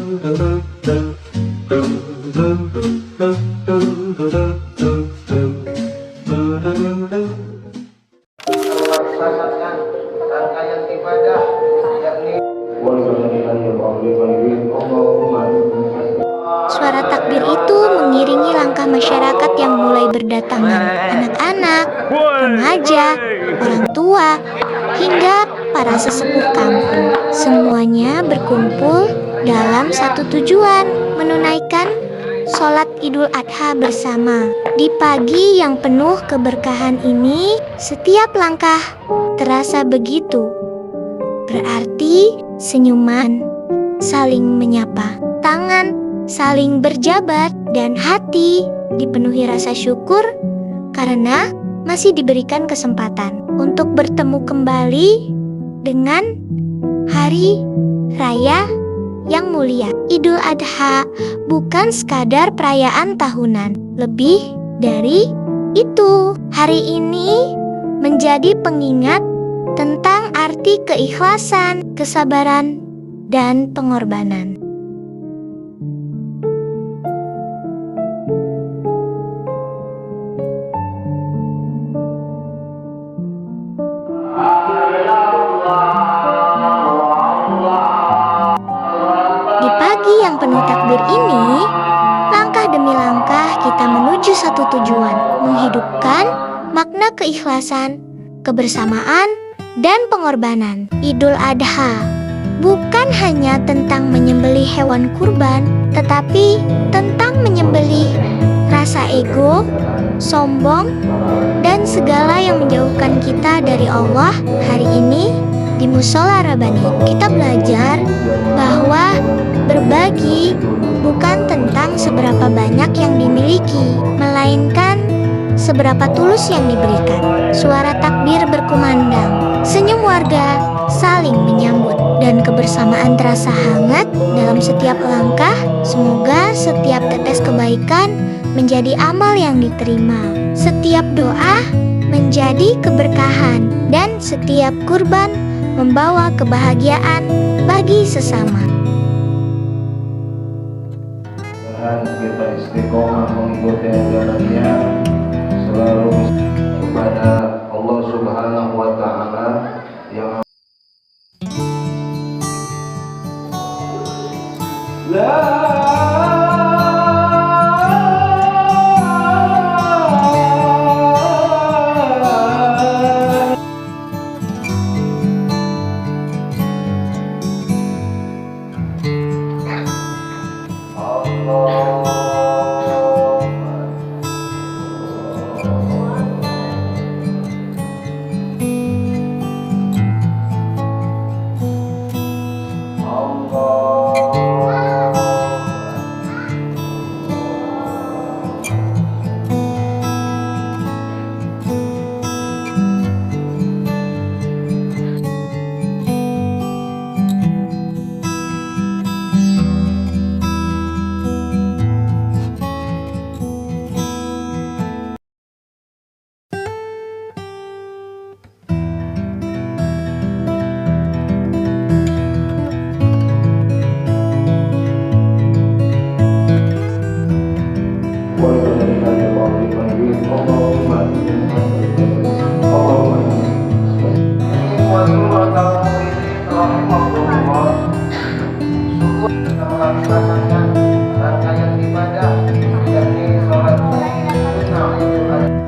Melaksanakan rangkaian ibadah yakni Suara takbir itu mengiringi langkah masyarakat yang mulai berdatangan. Anak-anak, remaja, orang tua, hingga para sesepuh kampung. Semuanya berkumpul dalam satu tujuan, menunaikan sholat Idul Adha bersama. Di pagi yang penuh keberkahan ini, setiap langkah terasa begitu berarti. Senyuman saling menyapa, tangan saling berjabat, dan hati dipenuhi rasa syukur karena masih diberikan kesempatan untuk bertemu kembali dengan hari raya yang mulia. Idul Adha bukan sekadar perayaan tahunan, lebih dari itu. Hari ini menjadi pengingat tentang arti keikhlasan, kesabaran, dan pengorbanan. Di pagi yang penuh takbir ini, langkah demi langkah kita menuju satu tujuan, menghidupkan makna keikhlasan, kebersamaan, dan pengorbanan. Idul Adha bukan hanya tentang menyembelih hewan kurban, tetapi tentang menyembelih rasa ego, sombong, dan segala yang menjauhkan kita dari Allah. Hari ini di Mushola Rabbani kita belajar bahwa berbagi bukan tentang seberapa banyak yang dimiliki, melainkan seberapa tulus yang diberikan. Suara takbir berkumandang, senyum warga saling menyambut, dan kebersamaan terasa hangat dalam setiap langkah. Semoga setiap tetes kebaikan menjadi amal yang diterima, setiap doa menjadi keberkahan, dan setiap kurban membawa kebahagiaan bagi sesama. dan kita istiqomah mengikuti ajarannya selalu kepada Allah Subhanahu wa Ta'ala yang melaksanakan rangkaian ibadah yakni sholat sunnah Idul Adha.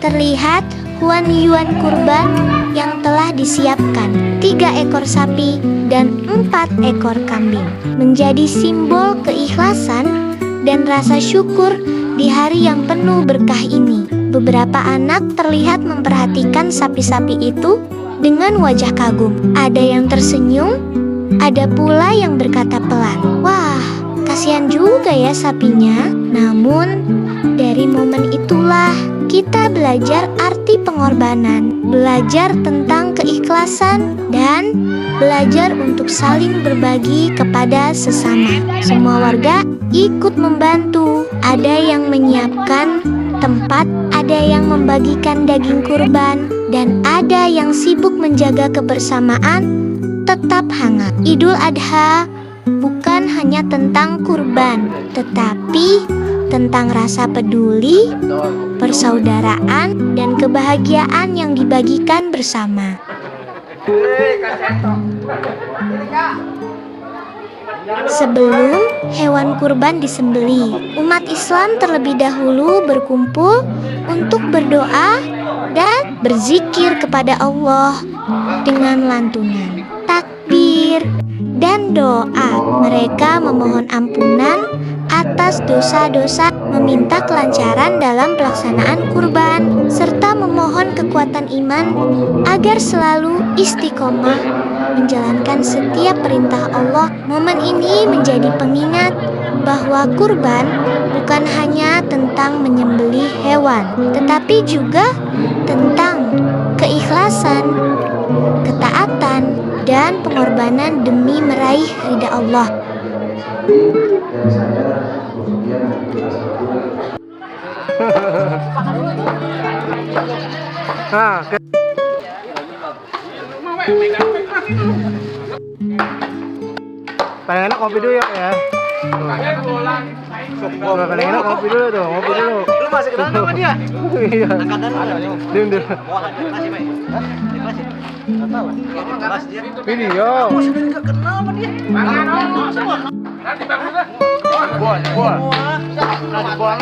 terlihat huan-yuan kurban yang telah disiapkan, 3 ekor sapi dan 4 ekor kambing, menjadi simbol keikhlasan dan rasa syukur di hari yang penuh berkah ini. Beberapa anak terlihat memperhatikan sapi-sapi itu dengan wajah kagum. Ada yang tersenyum, ada pula yang berkata pelan, "Wah, kasihan juga ya sapinya." Namun, dari momen itulah kita belajar arti pengorbanan, belajar tentang keikhlasan, dan belajar untuk saling berbagi kepada sesama. Semua warga ikut membantu. Ada yang menyiapkan tempat, ada yang membagikan daging kurban, dan ada yang sibuk menjaga kebersamaan tetap hangat. Idul Adha bukan hanya tentang kurban, tetapi tentang rasa peduli, persaudaraan, dan kebahagiaan yang dibagikan bersama. Sebelum hewan kurban disembelih, umat Islam terlebih dahulu berkumpul untuk berdoa dan berzikir kepada Allah dengan lantunan, takbir, dan doa. Mereka memohon ampunan atas dosa-dosa, meminta kelancaran dalam pelaksanaan kurban, serta memohon kekuatan iman agar selalu istiqomah menjalankan setiap perintah Allah. Momen ini menjadi pengingat bahwa kurban bukan hanya tentang menyembelih hewan, tetapi juga tentang keikhlasan, ketaatan, dan pengorbanan demi meraih ridha Allah. Paling enak kopi dulu ya. Paling enak kopi dulu tuh, ngopi dulu. Lu masih kenal sama dia? Iya. Diam dulu. Video. Masih enggak kenal sama dia. Nanti bagus dah. Buah. Nanti buah.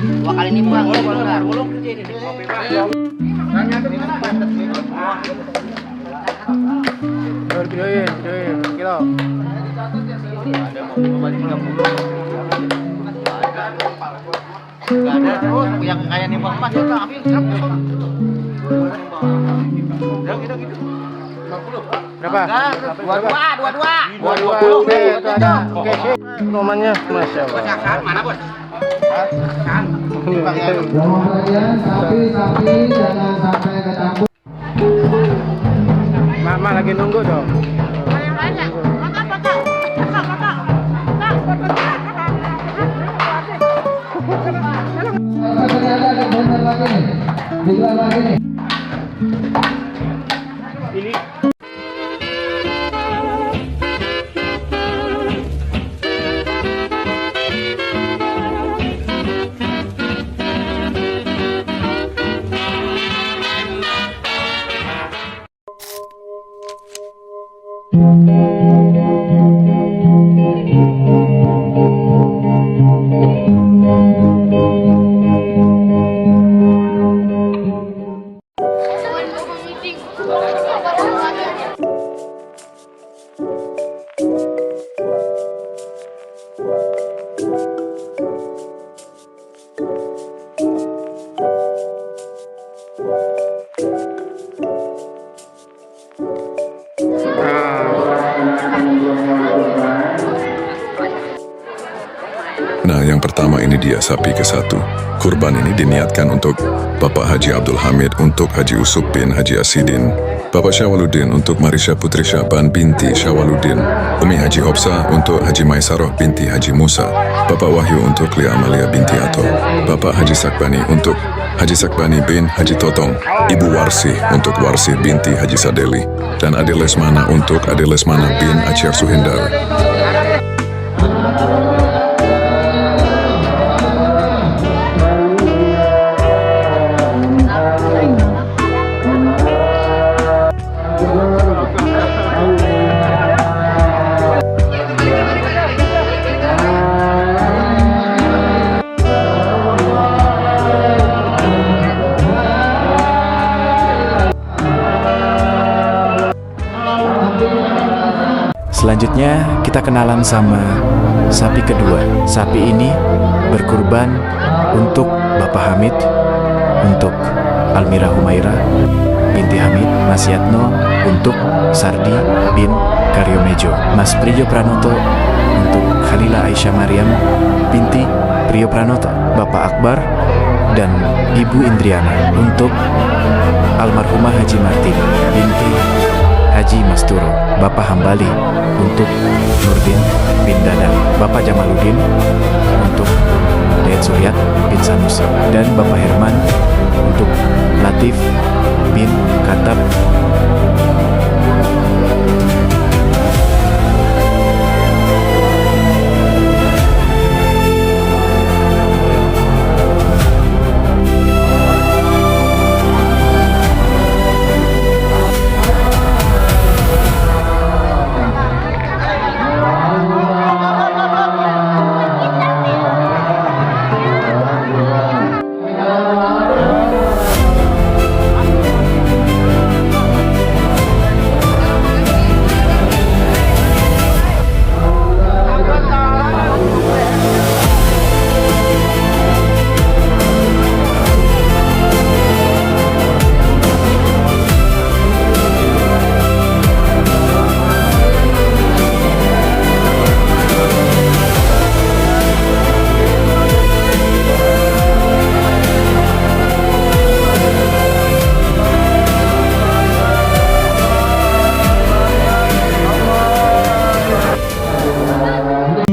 Dua kali nimbang. Bolong kerja ini. Videoin kita. Gak ada yang kayak nimbang emas ya, ambil. Gitu. Berapa? Dua. Oke, itu ada. Oke, sip. Nomornya, Masya Allah. Mana, Bos? Sapi jangan sampai kecampur. Mama lagi nunggu dong. Ini Nah, yang pertama ini dia sapi ke-1. Kurban ini diniatkan untuk Bapak Haji Abdul Hamid untuk Haji Usuk bin Haji Asidin, Bapak Syawaludin untuk Marisha Putri Syaban binti Syawaludin, Umi Haji Hopsa untuk Haji Maisaroh binti Haji Musa, Bapak Wahyu untuk Lia Amalia binti Ato, Bapak Haji Sakbani untuk Haji Sakbani bin Haji Totong, Ibu Warsih untuk Warsih binti Haji Sadeli, dan Ade Lesmana untuk Ade Lesmana bin Acar Suhendar. Selanjutnya kita kenalan sama sapi kedua. Sapi ini berkurban untuk Bapak Hamid, untuk Almira Humaira binti Hamid, Mas Yatno untuk Sardi bin Karyomejo, Mas Priyo Pranoto untuk Khalila Aisyah Maryam binti Priyo Pranoto, Bapak Akbar dan Ibu Indriana untuk almarhumah Haji Martin binti Haji Masturo, Bapak Hambali untuk Nurdin bin Dadang, Bapak Jamaluddin untuk Dayat Suryat bin Sanusi, dan Bapak Herman untuk Latif bin Katab.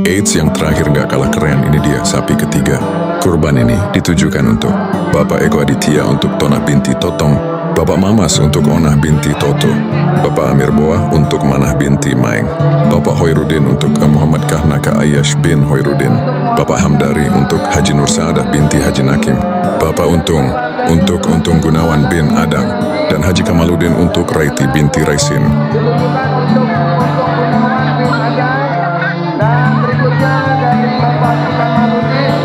Eits, yang terakhir gak kalah keren, ini dia sapi ketiga. Kurban ini ditujukan untuk Bapak Eko Aditya untuk Tona binti Totong, Bapak Mamas untuk Onah binti Toto, Bapak Amir Boah untuk Manah binti Maeng, Bapak Hoirudin untuk Muhammad Kahnaka Ayash bin Hoirudin, Bapak Hamdari untuk Haji Nur Saadah binti Haji Nakim, Bapak Untung untuk Untung Gunawan bin Adang, dan Haji Kamaluddin untuk Raiti binti Raisin. Dan berikutnya dari Bapak Kamaluddin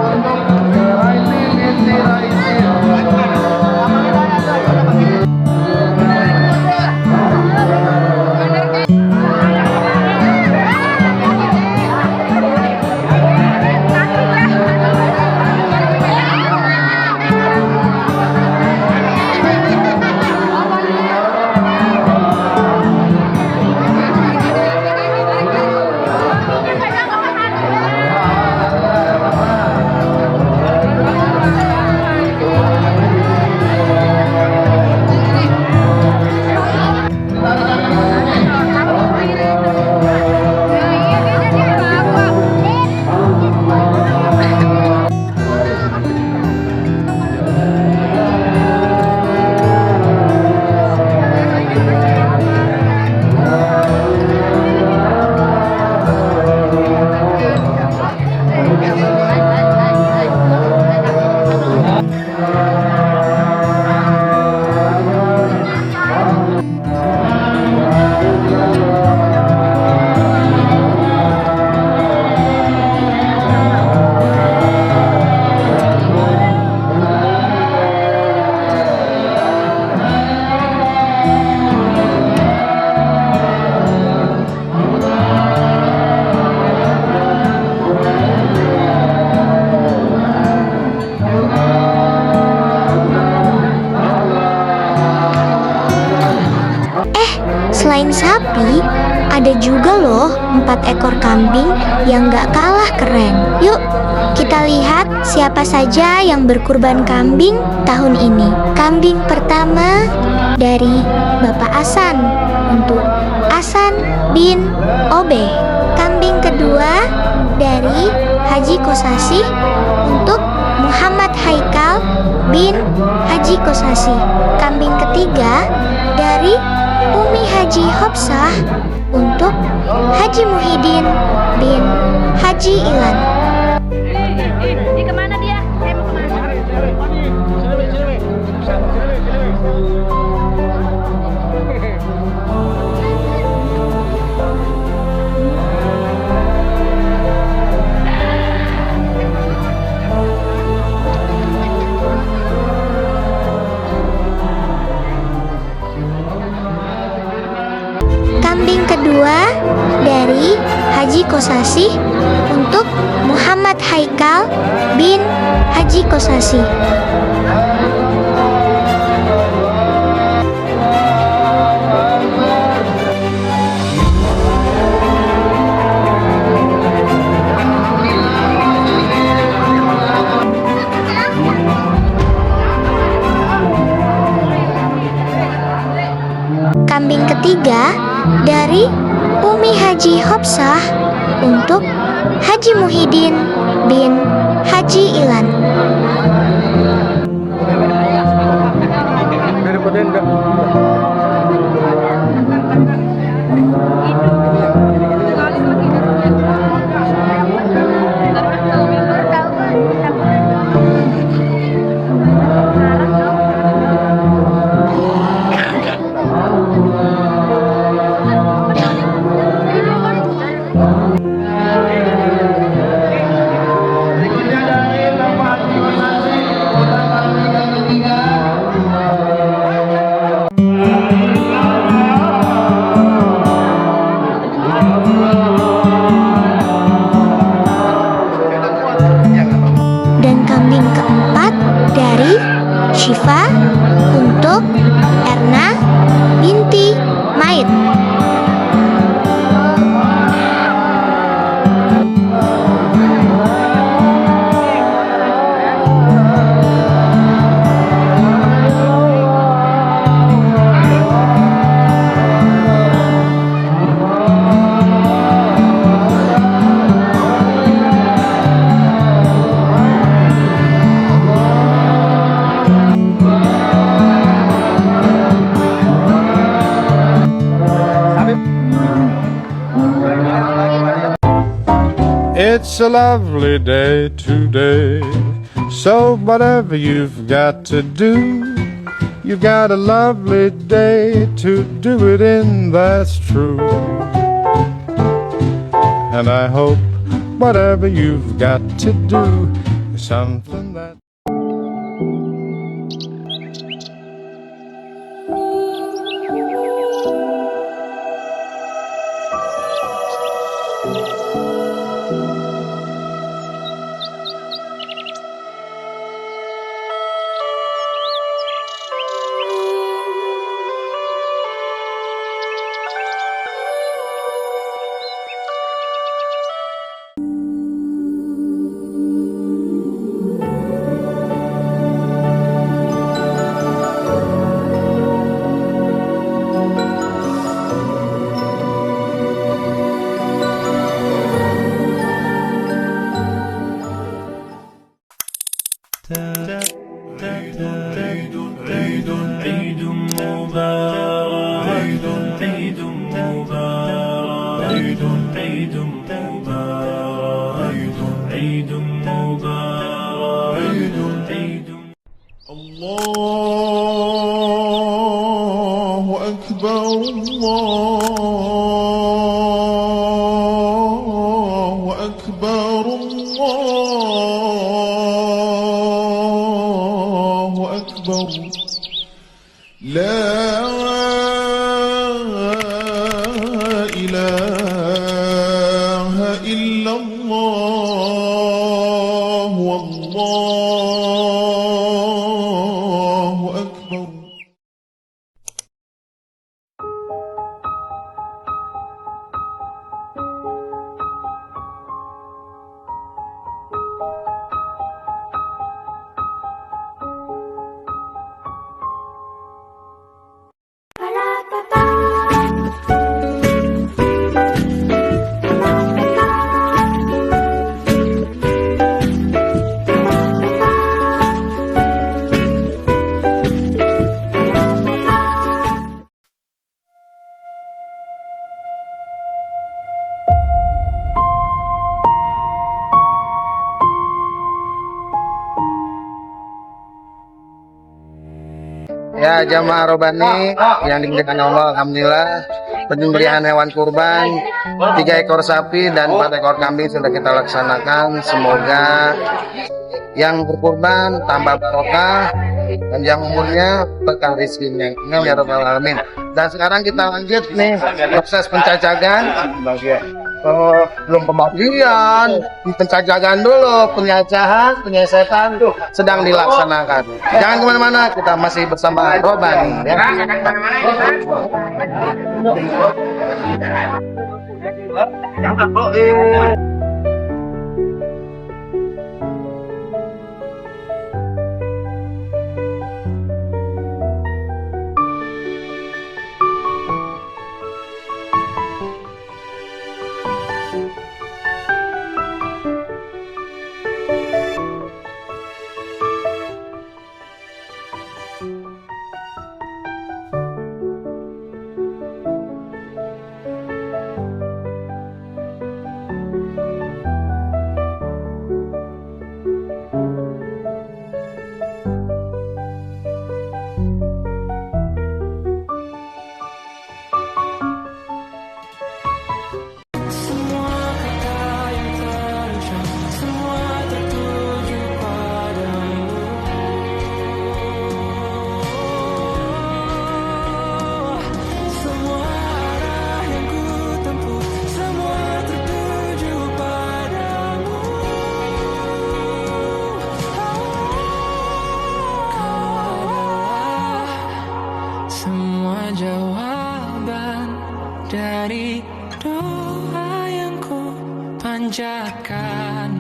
untuk Raiti binti Raisin. Selain sapi, ada juga loh 4 ekor kambing yang gak kalah keren. Yuk, kita lihat siapa saja yang berkurban kambing tahun ini. Kambing pertama dari Bapak Asan untuk Asan bin Obe. Kambing kedua dari Haji Kosasi untuk Muhammad Haikal bin Haji Kosasi. Kambing ketiga dari Umi Haji Hobsah untuk Haji Muhyiddin bin Haji Ilan. Kemana dia? Saya mau kemana? Kambing kedua Haji Kosasih untuk Muhammad Haikal bin Haji Kosasih. Kambing ketiga dari Umi Haji Hopsah untuk Haji Muhyiddin bin Haji Ilan. Dan kambing keempat dari Syifa untuk Erna binti Maid. It's a lovely day today, so whatever you've got to do, you've got a lovely day to do it in, that's true. And I hope whatever you've got to do is something that الله أكبر الله أكبر الله أكبر لا إله إلا الله والله أكبر. Ya jamaah robani yang dimuliakan Allah, alhamdulillah penyembelihan hewan kurban 3 ekor sapi dan 4 ekor kambing sudah kita laksanakan. Semoga yang berkurban tambah barokah dan yang umurnya berkah rezekinya. Amin ya rabbal alamin. Dan sekarang kita lanjut nih proses pencacagan. Belum pembagian, penjagaan dulu, penyiasatan sedang dilaksanakan. Jangan kemana-mana, kita masih bersama Roban. Ya. Semua jawaban dari doa yang ku panjatkan.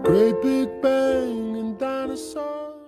Great big bang and dinosaurs.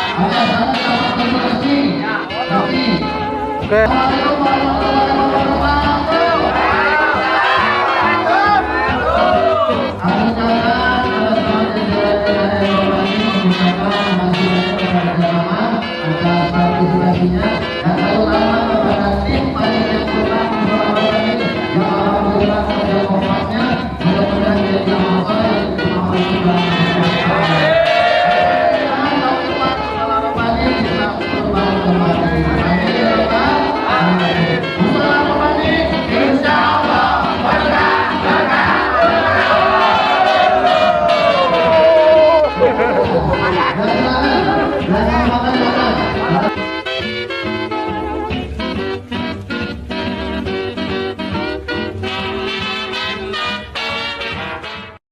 Atas partisipasinya dan selalu lama Bapak Nanti